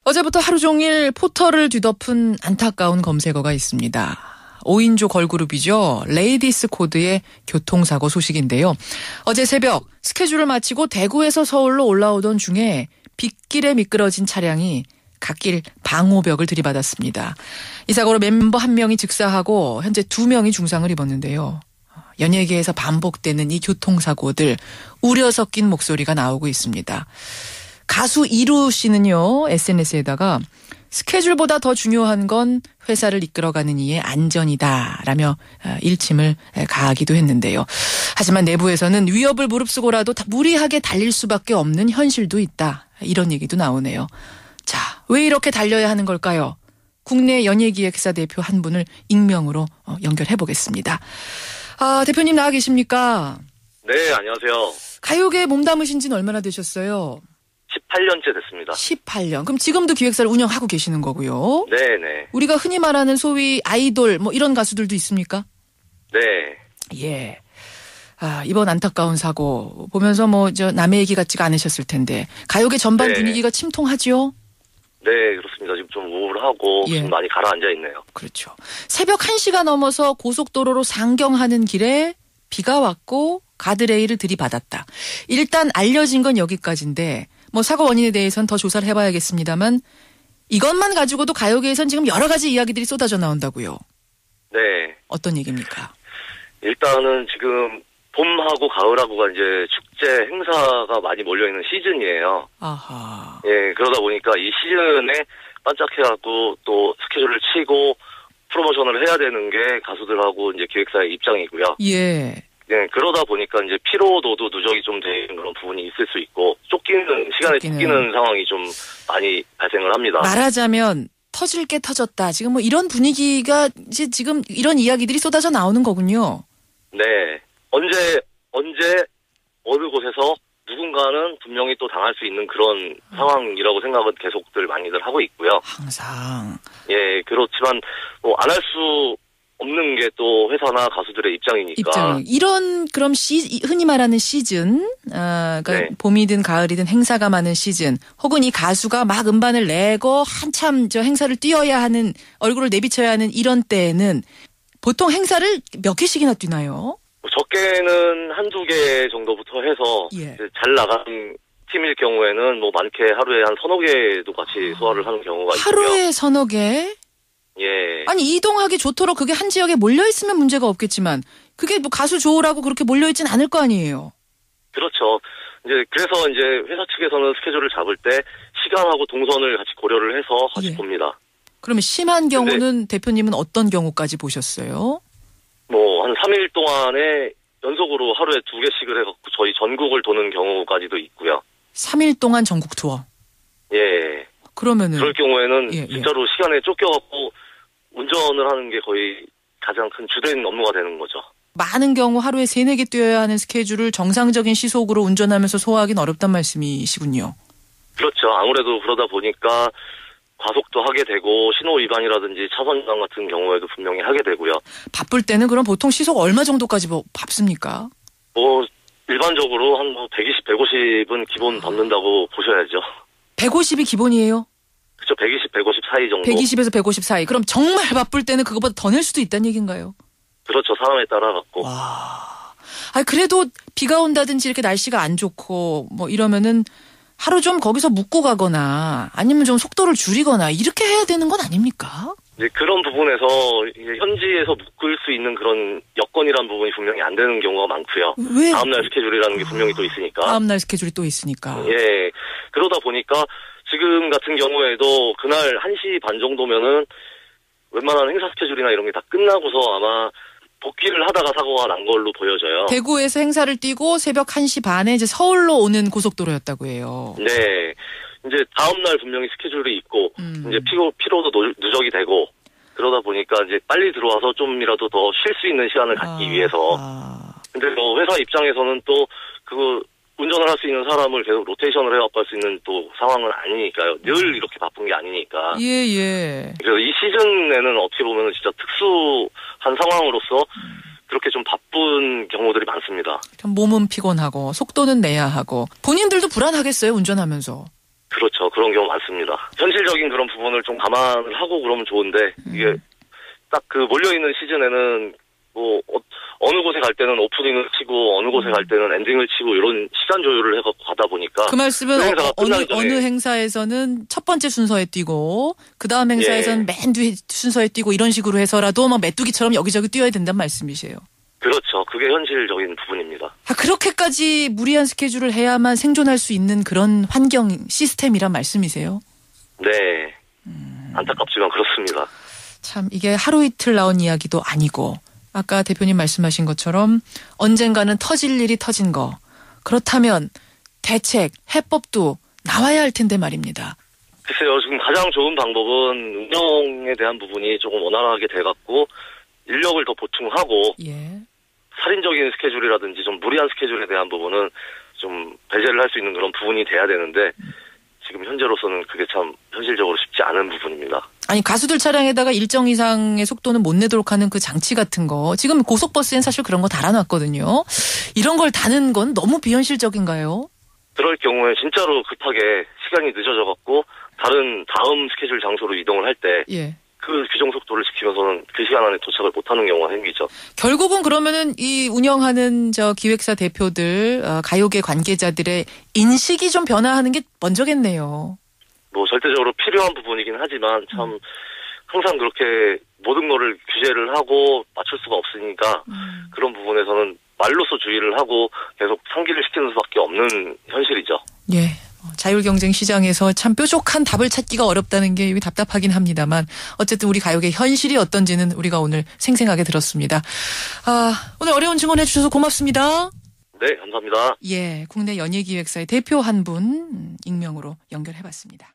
어제부터 하루 종일 포털을 뒤덮은 안타까운 검색어가 있습니다. 5인조 걸그룹이죠. 레이디스 코드의 교통사고 소식인데요. 어제 새벽 스케줄을 마치고 대구에서 서울로 올라오던 중에 빗길에 미끄러진 차량이 갓길 방호벽을 들이받았습니다. 이 사고로 멤버 1명이 즉사하고 현재 2명이 중상을 입었는데요. 연예계에서 반복되는 이 교통사고들 우려 섞인 목소리가 나오고 있습니다. 가수 이루 씨는요, SNS에다가 스케줄보다 더 중요한 건 회사를 이끌어가는 이의 안전이다라며 일침을 가하기도 했는데요. 하지만 내부에서는 위협을 무릅쓰고라도 무리하게 달릴 수밖에 없는 현실도 있다. 이런 얘기도 나오네요. 자, 왜 이렇게 달려야 하는 걸까요? 국내 연예기획사 대표 한 분을 익명으로 연결해 보겠습니다. 대표님 나와 계십니까? 네, 안녕하세요. 가요계에 몸담으신 지는 얼마나 되셨어요? 18년째 됐습니다. 18년. 그럼 지금도 기획사를 운영하고 계시는 거고요. 네네. 우리가 흔히 말하는 소위 아이돌 뭐 이런 가수들도 있습니까? 네. 예. 이번 안타까운 사고 보면서 남의 얘기 같지가 않으셨을 텐데 가요계 전반 네. 분위기가 침통하죠? 네, 그렇습니다. 지금 좀 우울하고 예. 좀 많이 가라앉아 있네요. 그렇죠. 새벽 1시가 넘어서 고속도로로 상경하는 길에 비가 왔고 가드레일을 들이받았다. 일단 알려진 건 여기까지인데 사고 원인에 대해서는 더 조사를 해봐야겠습니다만 이것만 가지고도 가요계에선 지금 여러 가지 이야기들이 쏟아져 나온다고요. 네. 어떤 얘기입니까? 일단은 지금 봄하고 가을하고가 이제 축제 행사가 많이 몰려있는 시즌이에요. 아하. 예, 그러다 보니까 이 시즌에 반짝해갖고 또 스케줄을 치고 프로모션을 해야 되는 게 가수들하고 이제 기획사의 입장이고요. 예. 네, 그러다 보니까 이제 피로도도 누적이 좀 되는 그런 부분이 있을 수 있고 시간에 쫓기는 상황이 좀 많이 발생을 합니다. 말하자면 터질 게 터졌다. 지금 이런 분위기가 이제 지금 이런 이야기들이 쏟아져 나오는 거군요. 네. 언제 어느 곳에서 누군가는 분명히 또 당할 수 있는 그런 상황이라고 생각은 계속들 많이들 하고 있고요. 항상. 예, 그렇지만 안 할 수 없는 게 또 회사나 가수들의 입장이니까. 이런 그럼 흔히 말하는 시즌, 그러니까 네. 봄이든 가을이든 행사가 많은 시즌, 혹은 이 가수가 막 음반을 내고 한참 저 행사를 뛰어야 하는 얼굴을 내비쳐야 하는 이런 때에는 보통 행사를 몇 개씩이나 뛰나요? 적게는 한두 개 정도부터 해서 예. 잘 나간 팀일 경우에는 많게 하루에 한 서너 개도 같이 소화를 하는 경우가 있고요. 하루에 서너 개? 예. 아니 이동하기 좋도록 그게 한 지역에 몰려있으면 문제가 없겠지만 그게 가수 좋으라고 그렇게 몰려있진 않을 거 아니에요. 그렇죠. 그래서 회사 측에서는 스케줄을 잡을 때 시간하고 동선을 같이 고려를 해서 같이 예. 봅니다. 그러면 심한 경우는 대표님은 어떤 경우까지 보셨어요? 한 3일 동안에 연속으로 하루에 2개씩을 해갖고 저희 전국을 도는 경우까지도 있고요. 3일 동안 전국 투어. 예. 그러면은 그럴 경우에는 예. 진짜로 시간에 쫓겨갖고 운전을 하는 게 거의 가장 큰 주된 업무가 되는 거죠. 많은 경우 하루에 3-4개 뛰어야 하는 스케줄을 정상적인 시속으로 운전하면서 소화하기는 어렵단 말씀이시군요. 그렇죠. 아무래도 그러다 보니까 과속도 하게 되고 신호 위반이라든지 차선 위반 같은 경우에도 분명히 하게 되고요. 바쁠 때는 그럼 보통 시속 얼마 정도까지 밟습니까? 일반적으로 한 120, 150은 기본 밟는다고 보셔야죠. 150이 기본이에요? 그렇죠. 120, 150 사이 정도. 120에서 150 사이. 그럼 정말 바쁠 때는 그거보다 더 낼 수도 있다는 얘기인가요? 그렇죠. 사람에 따라 갖고. 와. 그래도 비가 온다든지 이렇게 날씨가 안 좋고 이러면은 하루 좀 거기서 묵고 가거나 아니면 좀 속도를 줄이거나 이렇게 해야 되는 건 아닙니까? 그런 부분에서 현지에서 묶을 수 있는 그런 여건이란 부분이 분명히 안 되는 경우가 많고요. 왜? 다음날 스케줄이라는 게 분명히 또 있으니까. 다음날 스케줄이 또 있으니까. 예. 그러다 보니까 지금 같은 경우에도 그날 1시 반 정도면은 웬만한 행사 스케줄이나 이런 게 다 끝나고서 아마 복귀를 하다가 사고가 난 걸로 보여져요. 대구에서 행사를 뛰고 새벽 1시 반에 이제 서울로 오는 고속도로였다고 해요. 네. 다음날 분명히 스케줄이 있고, 피로도 누적이 되고, 그러다 보니까 빨리 들어와서 좀이라도 더 쉴 수 있는 시간을 갖기 위해서. 근데 회사 입장에서는 또, 운전을 할 수 있는 사람을 계속 로테이션을 해갖고 할 수 있는 또 상황은 아니니까요. 늘 이렇게 바쁜 게 아니니까. 예. 그래서 이 시즌에는 어떻게 보면 진짜 특수한 상황으로서 그렇게 좀 바쁜 경우들이 많습니다. 몸은 피곤하고 속도는 내야 하고 본인들도 불안하겠어요 운전하면서. 그렇죠. 그런 경우 많습니다. 현실적인 그런 부분을 좀 감안을 하고 그러면 좋은데 이게 딱 그 몰려있는 시즌에는 뭐 어느 곳에 갈 때는 오프닝을 치고 어느 곳에 갈 때는 엔딩을 치고 이런 시간 조율을 해갖고 가다 보니까 그 말씀은 어느 행사에서는 첫 번째 순서에 뛰고 그 다음 행사에서는 맨 뒤 순서에 뛰고 이런 식으로 해서라도 막 메뚜기처럼 여기저기 뛰어야 된다는 말씀이세요. 그렇죠. 그게 현실적인 부분입니다. 그렇게까지 무리한 스케줄을 해야만 생존할 수 있는 그런 환경 시스템이란 말씀이세요? 네. 안타깝지만 그렇습니다. 참 이게 하루 이틀 나온 이야기도 아니고 아까 대표님 말씀하신 것처럼 언젠가는 터질 일이 터진 거. 그렇다면 대책, 해법도 나와야 할 텐데 말입니다. 글쎄요. 지금 가장 좋은 방법은 운영에 대한 부분이 조금 원활하게 돼갖고 인력을 더 보충하고 살인적인 스케줄이라든지 좀 무리한 스케줄에 대한 부분은 좀 배제를 할 수 있는 그런 부분이 돼야 되는데 지금 현재로서는 그게 참 현실적으로 쉽지 않은 부분입니다. 아니 가수들 차량에다가 일정 이상의 속도는 못 내도록 하는 그 장치 같은 거 지금 고속버스엔 사실 그런 거 달아놨거든요. 이런 걸 다는 건 너무 비현실적인가요? 그럴 경우에 진짜로 급하게 시간이 늦어져갖고 다음 스케줄 장소로 이동을 할 때 그 규정 속도를 지키면서는 그 시간 안에 도착을 못하는 경우가 생기죠. 결국은 그러면은 이 운영하는 기획사 대표들, 가요계 관계자들의 인식이 좀 변화하는 게 먼저겠네요. 뭐 절대적으로 필요한 부분이긴 하지만 참 항상 그렇게 모든 거를 규제를 하고 맞출 수가 없으니까 그런 부분에서는 말로써 주의를 하고 계속 상기를 시키는 수밖에 없는 현실이죠. 예. 자율경쟁 시장에서 참 뾰족한 답을 찾기가 어렵다는 게 답답하긴 합니다만 어쨌든 우리 가요계 현실이 어떤지는 우리가 오늘 생생하게 들었습니다. 오늘 어려운 증언 해주셔서 고맙습니다. 네, 감사합니다. 예, 국내 연예기획사의 대표 한 분 익명으로 연결해봤습니다.